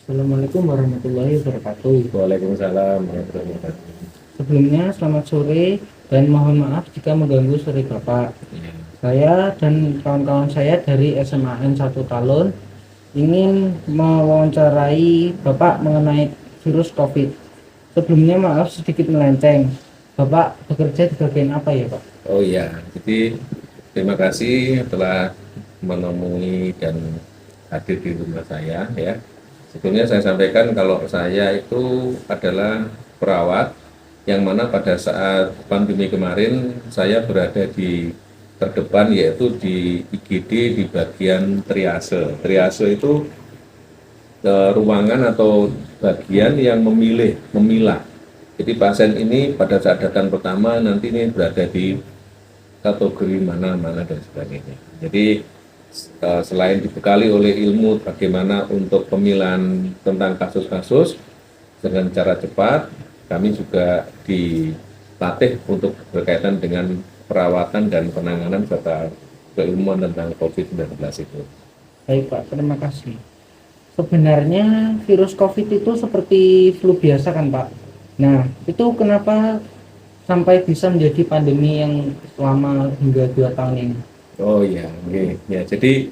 Assalamualaikum warahmatullahi wabarakatuh. Waalaikumsalam warahmatullahi wabarakatuh. Sebelumnya selamat sore dan mohon maaf jika mengganggu sore Bapak. Ya. Saya dan kawan-kawan saya dari SMAN 1 Talun ingin mewawancarai Bapak mengenai virus COVID. Sebelumnya maaf sedikit melenceng. Bapak bekerja di bagian apa ya Pak? Oh iya, jadi terima kasih telah menemui dan hadir di rumah saya ya. Sebelumnya saya sampaikan kalau saya itu adalah perawat yang mana pada saat pandemi kemarin saya berada di terdepan yaitu di IGD di bagian triase. Triase itu ruangan atau bagian yang memilah. Jadi pasien ini pada saat datang pertama nanti ini berada di kategori mana dan sebagainya. Jadi selain dibekali oleh ilmu bagaimana untuk pemilahan tentang kasus-kasus dengan cara cepat, kami juga dilatih untuk berkaitan dengan perawatan dan penanganan serta keilmuan tentang COVID-19 itu. Baik Pak, terima kasih. Sebenarnya virus COVID itu seperti flu biasa kan Pak? Nah, itu kenapa sampai bisa menjadi pandemi yang lama hingga 2 tahun ini? Oh iya, oke. Ya, jadi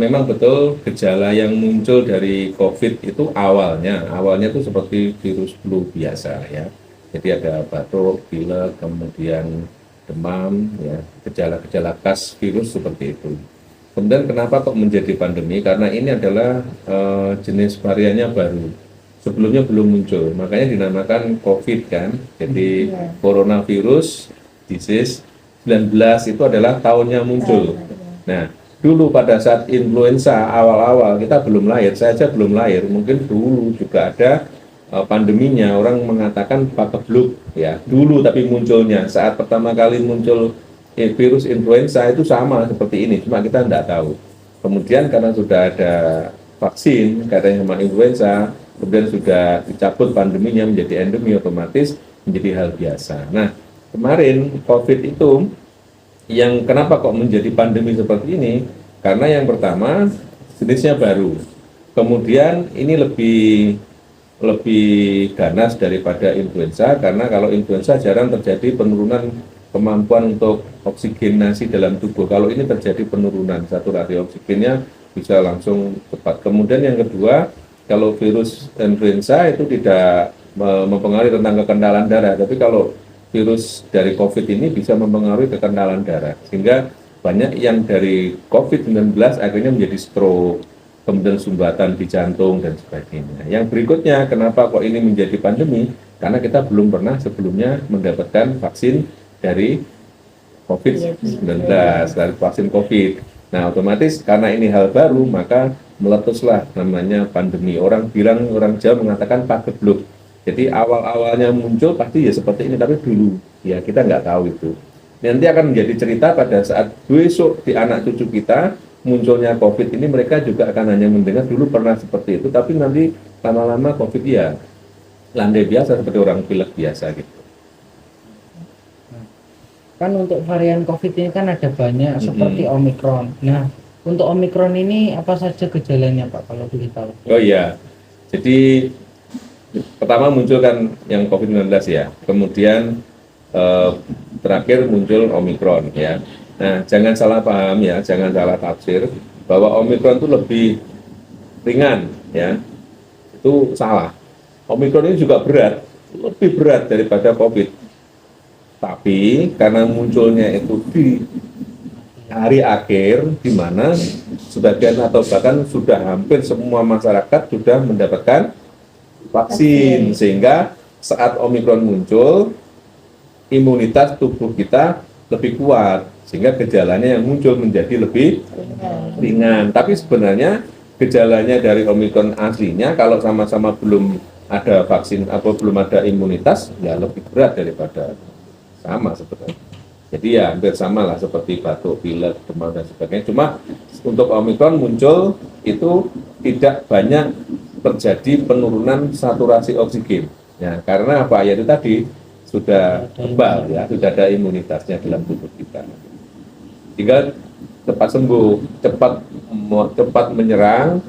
memang betul gejala yang muncul dari COVID itu awalnya itu seperti virus flu biasa ya. Jadi ada batuk, pilek, kemudian demam, ya, gejala-gejala khas virus seperti itu. Kemudian kenapa kok menjadi pandemi? Karena ini adalah jenis variannya baru. Sebelumnya belum muncul, makanya dinamakan COVID kan. Jadi coronavirus disease 19 itu adalah tahunnya muncul. Nah, dulu pada saat influenza awal-awal kita belum lahir, saya aja belum lahir, mungkin dulu juga ada pandeminya, orang mengatakan pakebluk ya. Dulu tapi munculnya saat pertama kali muncul virus influenza itu sama seperti ini, cuma kita tidak tahu. Kemudian karena sudah ada vaksin, katanya sama influenza, kemudian sudah dicabut pandeminya menjadi endemi, otomatis menjadi hal biasa. Nah, kemarin COVID itu yang kenapa kok menjadi pandemi seperti ini? Karena yang pertama jenisnya baru. Kemudian ini lebih ganas daripada influenza karena kalau influenza jarang terjadi penurunan kemampuan untuk oksigenasi dalam tubuh. Kalau ini terjadi penurunan saturasi oksigennya bisa langsung cepat. Kemudian yang kedua, kalau virus influenza itu tidak mempengaruhi tentang kekentalan darah, tapi kalau virus dari COVID ini bisa mempengaruhi kekentalan darah, sehingga banyak yang dari COVID-19 akhirnya menjadi stroke, kemudian sumbatan di jantung dan sebagainya. Yang berikutnya, kenapa kok ini menjadi pandemi? Karena kita belum pernah sebelumnya mendapatkan vaksin dari COVID-19, dari vaksin COVID. Nah, otomatis karena ini hal baru, maka meletuslah namanya pandemi. Orang Jawa mengatakan pagebluk. Jadi awal-awalnya muncul pasti ya seperti ini, tapi dulu ya kita nggak tahu itu. Nanti akan menjadi cerita pada saat besok di anak cucu kita munculnya COVID ini, mereka juga akan hanya mendengar dulu pernah seperti itu, tapi nanti lama-lama COVID ya landai biasa seperti orang pilek biasa gitu. Kan untuk varian COVID ini kan ada banyak seperti Omikron. Nah, untuk Omikron ini apa saja gejalanya Pak kalau boleh tahu? Oh iya, jadi pertama muncul kan yang COVID-19 ya, kemudian terakhir muncul Omikron ya. Nah, jangan salah paham ya, jangan salah tafsir bahwa Omikron itu lebih ringan ya, itu salah. Omikron ini juga berat, lebih berat daripada COVID. Tapi karena munculnya itu di hari akhir, di mana sebagian atau bahkan sudah hampir semua masyarakat sudah mendapatkan vaksin, sehingga saat Omikron muncul, imunitas tubuh kita lebih kuat, sehingga gejalanya yang muncul menjadi lebih ringan. Tapi sebenarnya gejalanya dari Omikron aslinya, kalau sama-sama belum ada vaksin atau belum ada imunitas, ya lebih berat daripada sama sebenarnya. Jadi ya hampir sama lah seperti batuk, pilek, demam dan sebagainya. Cuma untuk Omikron muncul itu tidak banyak terjadi penurunan saturasi oksigen. Ya, karena apa? Ya itu tadi sudah kebal ya, sudah ada imunitasnya dalam tubuh kita. Sehingga cepat sembuh, cepat menyerang,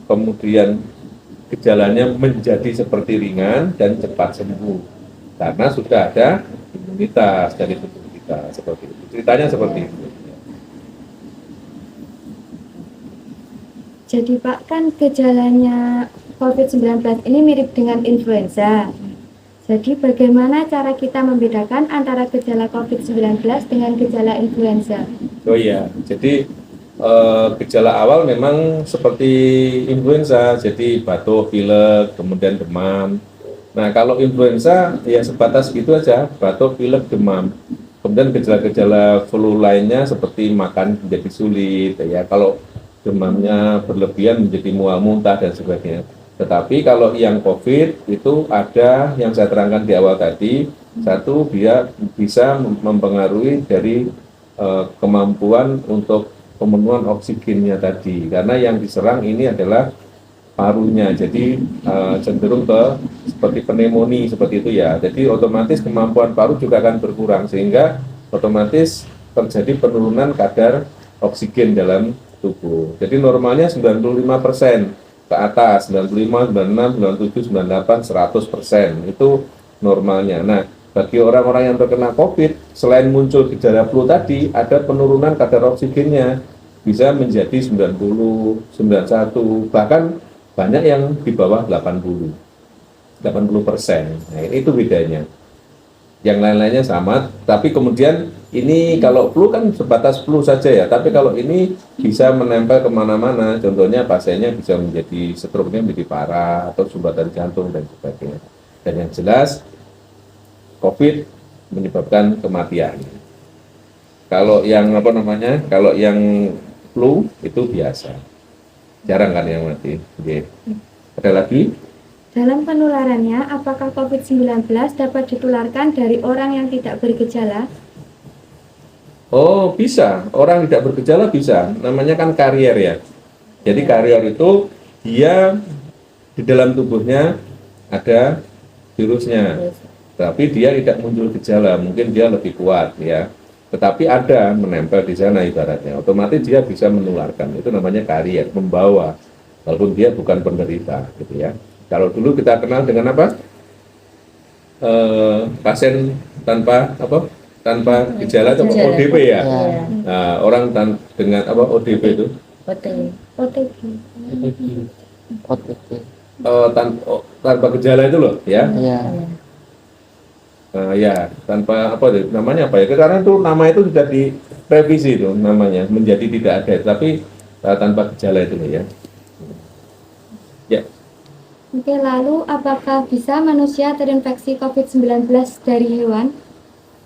kemudian gejalanya menjadi seperti ringan dan cepat sembuh karena sudah ada imunitas dari tubuh kita, seperti itu. Ceritanya seperti itu. Jadi Pak, kan gejalanya COVID-19 ini mirip dengan influenza. Jadi bagaimana cara kita membedakan antara gejala COVID-19 dengan gejala influenza? Oh iya, jadi gejala awal memang seperti influenza, jadi batuk, pilek, kemudian demam. Nah, kalau influenza ya sebatas gitu aja, batuk, pilek, demam. Kemudian gejala-gejala flu lainnya seperti makan menjadi sulit, ya. Kalau demamnya berlebihan menjadi mual muntah dan sebagainya. Tetapi kalau yang COVID itu ada yang saya terangkan di awal tadi, satu dia bisa mempengaruhi dari kemampuan untuk pemenuhan oksigennya tadi, karena yang diserang ini adalah parunya, jadi cenderung ke seperti pneumonia seperti itu ya. Jadi otomatis kemampuan paru juga akan berkurang sehingga otomatis terjadi penurunan kadar oksigen dalam tubuh. Jadi normalnya 95% ke atas, 95, 96, 97, 98, 100% itu normalnya. Nah, bagi orang-orang yang terkena COVID, selain muncul gejala flu tadi, ada penurunan kadar oksigennya bisa menjadi 90, 91, bahkan banyak yang di bawah 80%. Nah, itu bedanya. Yang lain-lainnya sama, tapi kemudian ini kalau flu kan sebatas flu saja ya, tapi kalau ini bisa menempel kemana-mana, contohnya pasiennya bisa menjadi stroke-nya menjadi parah, atau sumbatan jantung dan sebagainya. Dan yang jelas, COVID menyebabkan kematian. Kalau yang kalau yang flu itu biasa, jarang kan yang mati. Oke. Ada lagi? Dalam penularannya, apakah COVID-19 dapat ditularkan dari orang yang tidak bergejala? Oh, bisa. Orang tidak bergejala bisa. Namanya kan karier ya. Jadi karier itu dia di dalam tubuhnya ada virusnya. Tapi dia tidak muncul gejala, mungkin dia lebih kuat ya. Tetapi ada menempel di sana ibaratnya. Otomatis dia bisa menularkan. Itu namanya karier, membawa. Walaupun dia bukan penderita gitu ya. Kalau dulu kita kenal dengan apa? Pasien tanpa gejala itu ODP ya. Nah, orang dengan apa ODP itu? OTG. Tanpa gejala itu loh ya. Iya. Ya, tanpa namanya apa ya? Karena itu nama itu sudah direvisi itu namanya menjadi tidak ada, tapi tanpa gejala itu loh ya. Ya. Oke, lalu apakah bisa manusia terinfeksi COVID-19 dari hewan?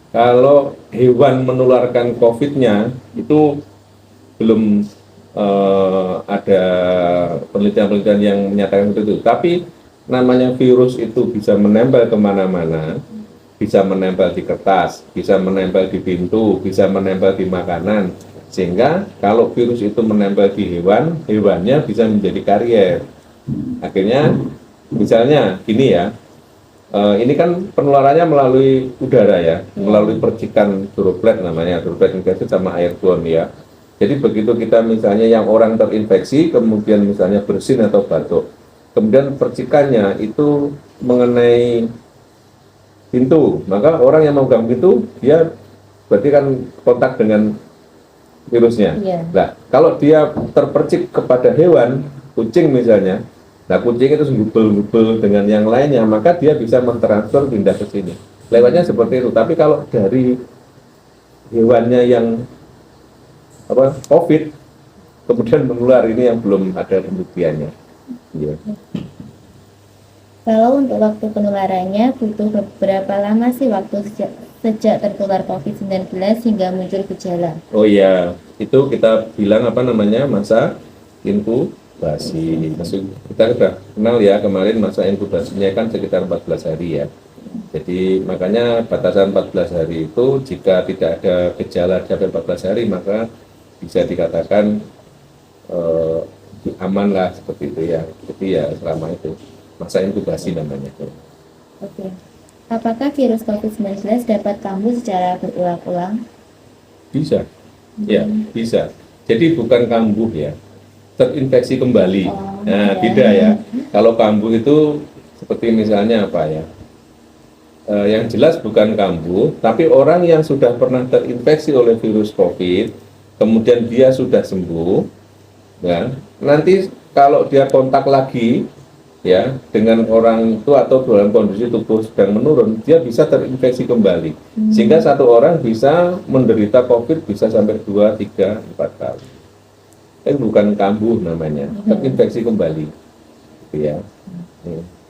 Kalau hewan menularkan COVID-nya itu belum ada penelitian-penelitian yang menyatakan itu. Tapi namanya virus itu bisa menempel kemana-mana, bisa menempel di kertas, bisa menempel di pintu, bisa menempel di makanan. Sehingga kalau virus itu menempel di hewan, hewannya bisa menjadi karier. Akhirnya misalnya gini ya, ini kan penularannya melalui udara ya, melalui percikan droplet namanya, droplet infeksi sama airborne ya. Jadi begitu kita misalnya yang orang terinfeksi, kemudian misalnya bersin atau batuk, kemudian percikannya itu mengenai pintu, maka orang yang memegang pintu, dia berarti kan kontak dengan virusnya. Nah, kalau dia terpercik kepada hewan, kucing misalnya, nah kucing itu ngubel-ngubel dengan yang lainnya, maka dia bisa mentransfer pindah ke sini. Lewatnya seperti itu. Tapi kalau dari hewannya yang COVID kemudian menular, ini yang belum ada pembuktiannya. Ya. Kalau untuk waktu penularannya butuh berapa lama sih waktu sejak tertular COVID-19 hingga muncul gejala? Oh iya, itu kita bilang masa inkubasi. Kita sudah kenal ya kemarin masa inkubasinya kan sekitar 14 hari ya. Jadi makanya batasan 14 hari itu jika tidak ada gejala sampai 14 hari maka bisa dikatakan aman lah seperti itu ya. Jadi ya selama itu masa inkubasi namanya. Oke. Apakah virus COVID-19 dapat kambuh secara berulang-ulang? Bisa, ya bisa. Jadi bukan kambuh ya. terinfeksi kembali. Nah, beda ya. Kalau kambuh itu seperti misalnya apa ya? Yang jelas bukan kambuh, tapi orang yang sudah pernah terinfeksi oleh virus COVID, kemudian dia sudah sembuh, ya, nanti kalau dia kontak lagi, ya, dengan orang itu atau dalam kondisi tubuh sedang menurun, dia bisa terinfeksi kembali, sehingga satu orang bisa menderita COVID bisa sampai 2, 3, 4 kali. Itu bukan kambuh namanya, terinfeksi kembali, gitu ya.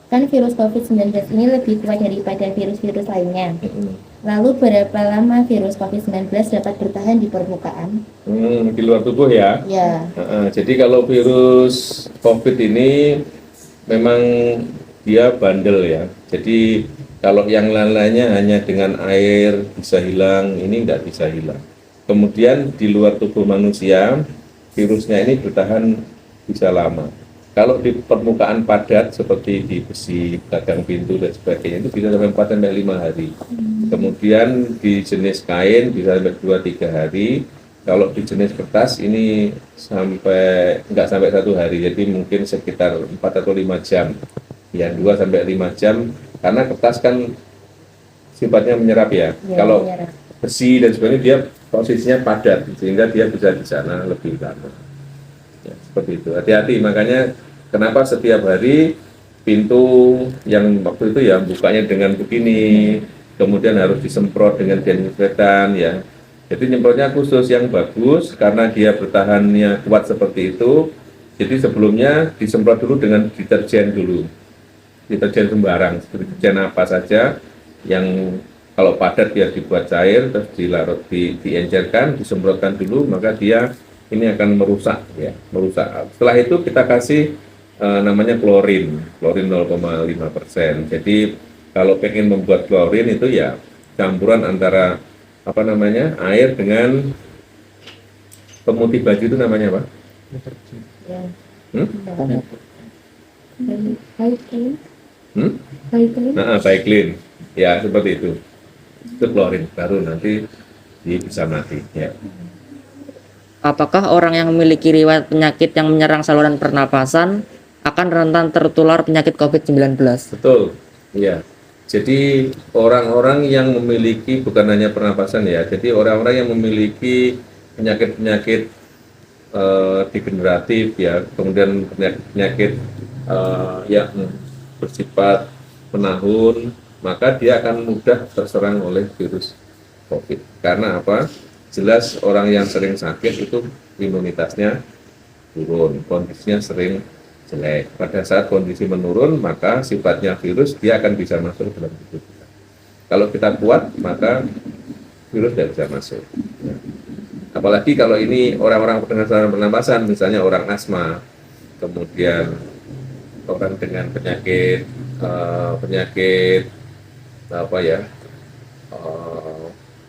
Kan virus COVID-19 ini lebih kuat daripada virus-virus lainnya. Lalu berapa lama virus COVID-19 dapat bertahan di permukaan? Di luar tubuh ya. Ya, Jadi kalau virus COVID ini memang dia bandel ya. Jadi kalau yang lain-lainnya hanya dengan air bisa hilang, ini nggak bisa hilang. Kemudian di luar tubuh manusia, virusnya ini bertahan bisa lama. Kalau di permukaan padat seperti di besi, gagang pintu dan sebagainya itu bisa sampai 4 sampai 5 hari. Kemudian di jenis kain bisa sampai 2-3 hari. Kalau di jenis kertas ini nggak sampai 1 hari, jadi mungkin sekitar 4 atau 5 jam. Ya, 2 sampai 5 jam karena kertas kan sifatnya menyerap ya. Kalau menyerap. besi dan sebagainya dia posisinya padat sehingga dia bisa di sana lebih lama. Ya, seperti itu. Hati-hati, makanya kenapa setiap hari pintu yang waktu itu ya bukanya dengan begini, kemudian harus disemprot dengan desinfektan ya. Jadi nyemprotnya khusus yang bagus karena dia bertahannya kuat seperti itu. Jadi sebelumnya disemprot dulu dengan deterjen dulu. Deterjen sembarang, deterjen apa saja yang kalau padat dia dibuat cair terus dilarut diencerkan, disemprotkan dulu, maka dia ini akan merusak ya, merusak. Setelah itu kita kasih namanya klorin 0,5%. Jadi kalau pengen membuat klorin itu ya campuran antara apa namanya air dengan pemutih baju itu namanya apa? Ya. Baiklin. Ya seperti itu. Itu klorin baru nanti bisa mati. Ya. Apakah orang yang memiliki riwayat penyakit yang menyerang saluran pernapasan akan rentan tertular penyakit COVID-19? Betul, iya. Jadi orang-orang yang memiliki bukan hanya pernapasan ya, jadi orang-orang yang memiliki penyakit-penyakit degeneratif ya, kemudian penyakit yang bersifat penahun, maka dia akan mudah terserang oleh virus COVID. Karena apa? Jelas orang yang sering sakit itu imunitasnya turun, kondisinya sering jelek. Pada saat kondisi menurun, maka sifatnya virus dia akan bisa masuk ke dalam tubuh kita. Kalau kita kuat, maka virus tidak bisa masuk. Ya. Apalagi kalau ini orang-orang dengan saluran pernapasan, misalnya orang asma, kemudian orang dengan penyakit apa ya,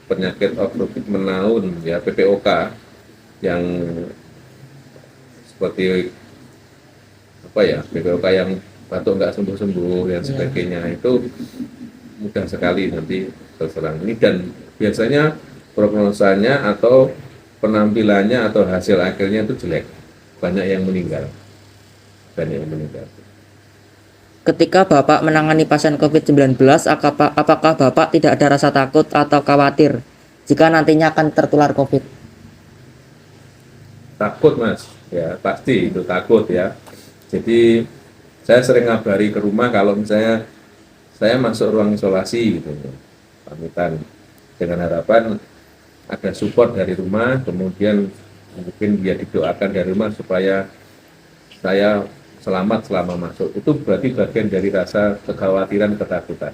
penyakit obstruktif menaun ya, PPOK yang seperti apa ya, PPOK yang batuk nggak sembuh-sembuh dan sebagainya, itu mudah sekali nanti terserang ini. Dan biasanya prognosanya atau penampilannya atau hasil akhirnya itu jelek, banyak yang meninggal. Ketika Bapak menangani pasien COVID-19, apakah Bapak tidak ada rasa takut atau khawatir jika nantinya akan tertular COVID? Takut Mas, ya pasti itu takut ya. Jadi saya sering ngabari ke rumah kalau misalnya saya masuk ruang isolasi gitu, pamitan dengan harapan ada support dari rumah, kemudian mungkin dia didoakan dari rumah supaya saya selamat selama masuk. Itu berarti bagian dari rasa kekhawatiran, ketakutan.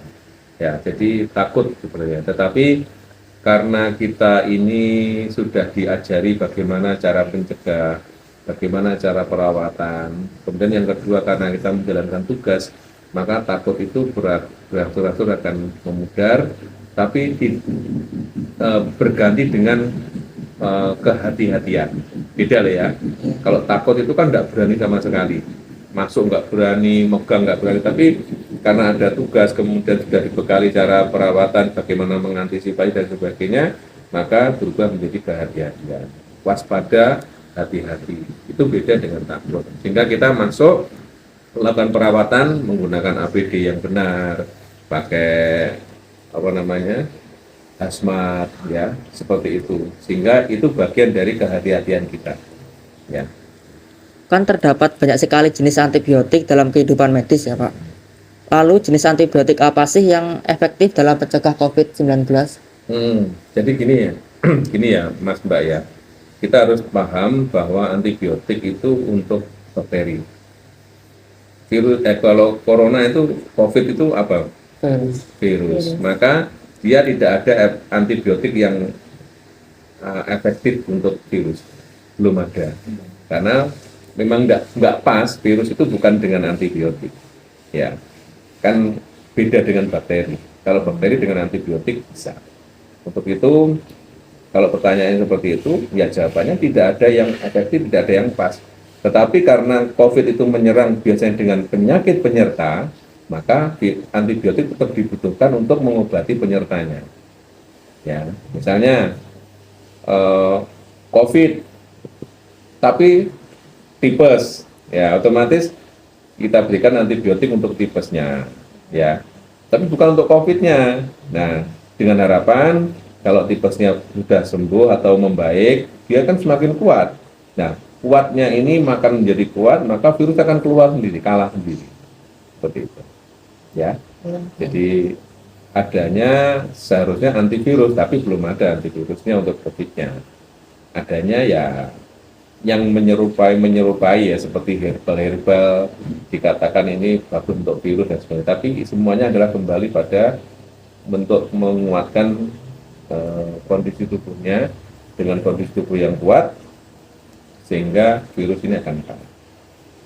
Ya, jadi takut sebenarnya. Tetapi karena kita ini sudah diajari bagaimana cara mencegah, bagaimana cara perawatan, kemudian yang kedua karena kita menjalankan tugas, maka takut itu berangsur-angsur akan memudar, tapi berganti dengan kehati-hatian. Beda lah ya. Kalau takut itu kan nggak berani sama sekali, masuk nggak berani, megang nggak berani, tapi karena ada tugas, kemudian sudah dibekali cara perawatan, bagaimana mengantisipasi dan sebagainya, maka berubah menjadi kehati-hatian. Waspada hati-hati. Itu beda dengan takut. Sehingga kita masuk melakukan perawatan menggunakan APD yang benar, pakai apa namanya hazmat ya, seperti itu. Sehingga itu bagian dari kehati-hatian kita. Ya. Kan terdapat banyak sekali jenis antibiotik dalam kehidupan medis ya Pak. Lalu jenis antibiotik apa sih yang efektif dalam mencegah COVID-19? Jadi gini ya, gini ya Mas Mbak ya. Kita harus paham bahwa antibiotik itu untuk bakteri. Kalau corona itu COVID itu apa? Virus. Maka dia tidak ada antibiotik yang efektif untuk virus. Belum ada. Karena memang nggak pas, virus itu bukan dengan antibiotik. Ya, kan beda dengan bakteri. Kalau bakteri dengan antibiotik bisa. Untuk itu, kalau pertanyaannya seperti itu, ya jawabannya tidak ada yang efektif, tidak ada yang pas. Tetapi karena COVID itu menyerang biasanya dengan penyakit penyerta, maka antibiotik tetap dibutuhkan untuk mengobati penyertanya. Ya, misalnya COVID, tapi tipes, ya otomatis kita berikan antibiotik untuk tipesnya, ya. Tapi bukan untuk COVID-nya. Nah, dengan harapan kalau tipesnya sudah sembuh atau membaik, dia kan semakin kuat. Nah, kuatnya ini makan menjadi kuat, maka virus akan keluar sendiri, kalah sendiri. Seperti itu. Ya. Jadi adanya seharusnya antivirus, tapi belum ada antivirusnya untuk COVID-nya. Adanya ya yang menyerupai ya, seperti herbal dikatakan ini bagus untuk virus dan sebagainya. Tapi semuanya adalah kembali pada bentuk menguatkan kondisi tubuhnya dengan kondisi tubuh yang kuat, sehingga virus ini akan kalah.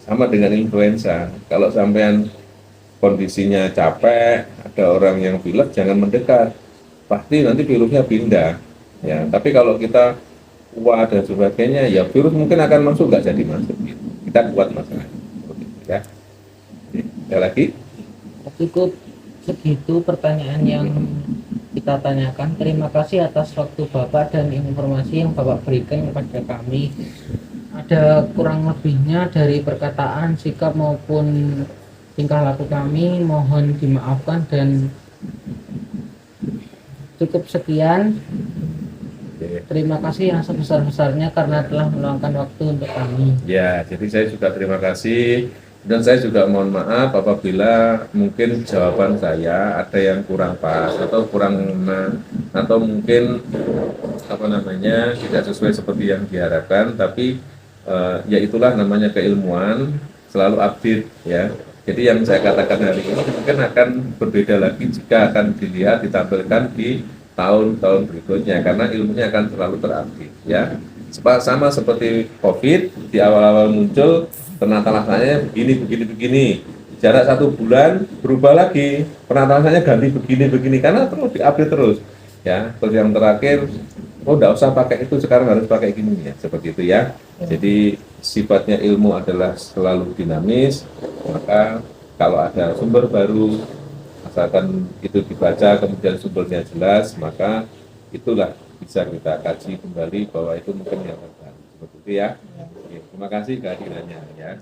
Sama dengan influenza, kalau sampean kondisinya capek, ada orang yang pilek, jangan mendekat, pasti nanti virusnya pindah. Ya, tapi kalau kita kuat dan sebagainya, ya virus mungkin akan masuk, nggak jadi masuk. Gitu. Kita kuat masalahnya. Ya. Ada lagi? Cukup segitu pertanyaan yang kita tanyakan. Terima kasih atas waktu Bapak dan informasi yang Bapak berikan kepada kami. Ada kurang lebihnya dari perkataan, sikap maupun tingkah laku kami, mohon dimaafkan, dan cukup sekian. Terima kasih yang sebesar-besarnya karena telah meluangkan waktu untuk kami. Ya, jadi saya juga terima kasih, dan saya juga mohon maaf apabila mungkin jawaban saya ada yang kurang pas atau kurang ngena, atau mungkin apa namanya tidak sesuai seperti yang diharapkan. Tapi ya itulah namanya keilmuan, selalu update ya. Jadi yang saya katakan hari ini mungkin akan berbeda lagi jika akan dilihat ditampilkan di tahun-tahun berikutnya, karena ilmunya akan selalu terupdate ya. Sama seperti COVID, di awal-awal muncul penata laksananya begini, jarak 1 bulan berubah lagi, penata laksananya ganti begini, karena terus diupdate terus ya. Terus yang terakhir, oh enggak usah pakai itu, sekarang harus pakai gini ya, seperti itu ya. Jadi sifatnya ilmu adalah selalu dinamis, maka kalau ada sumber baru, asalkan itu dibaca kemudian sumbernya jelas, maka itulah bisa kita kaji kembali bahwa itu mungkin yang terbaru, seperti itu ya. Oke, terima kasih kehadirannya ya.